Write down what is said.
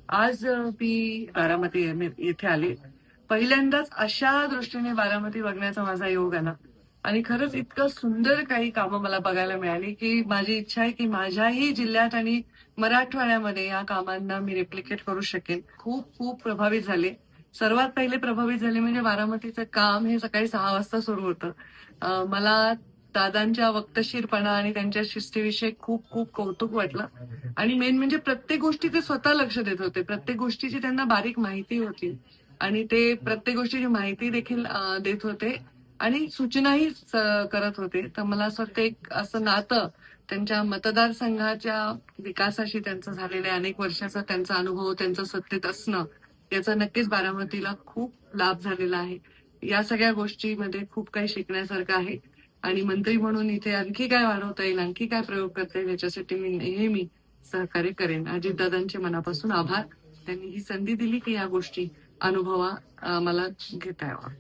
आज मी बारामती येथे आले. पहिल्यांदाच अशा दृष्टीने बारामती बघण्याचा माझा योग आला आणि खरंच इतकं सुंदर काही कामं मला बघायला मिळाली की माझी इच्छा आहे की माझ्याही जिल्ह्यात आणि मराठवाड्यामध्ये या कामांना मी रेप्लिकेट करू शकेन. खूप खूप प्रभावित झाले. सर्वात पहिले प्रभावित झाले म्हणजे बारामतीचं काम हे सकाळी 6 वाजता सुरू होतं. मला दादांच्या वक्तशीरपणा आणि त्यांच्या शिस्तीविषयी खूप खूप कौतुक वाटलं. आणि मेन म्हणजे प्रत्येक गोष्टी ते स्वतः लक्ष देत होते. प्रत्येक गोष्टीची त्यांना बारीक माहिती होती आणि ते प्रत्येक गोष्टीची माहिती देखील देत होते आणि सूचनाही करत होते. तर मला असं वाटतं एक असं नातं त्यांच्या मतदारसंघाच्या विकासाशी त्यांचं झालेलं आहे. अनेक वर्षाचा त्यांचा अनुभव, त्यांचं सत्तेत असणं याचा नक्कीच बारामतीला खूप लाभ झालेला आहे. या सगळ्या गोष्टीमध्ये खूप काही शिकण्यासारखं आहे आणि मंत्री म्हणून इथे आणखी काय वाढवता येईल, आणखी काय प्रयोग करता येईल याच्यासाठी मी नेहमी सहकार्य करेन. अजितदादांचे मनापासून आभार. त्यांनी ही संधी दिली की या गोष्टी मला घेता यावा.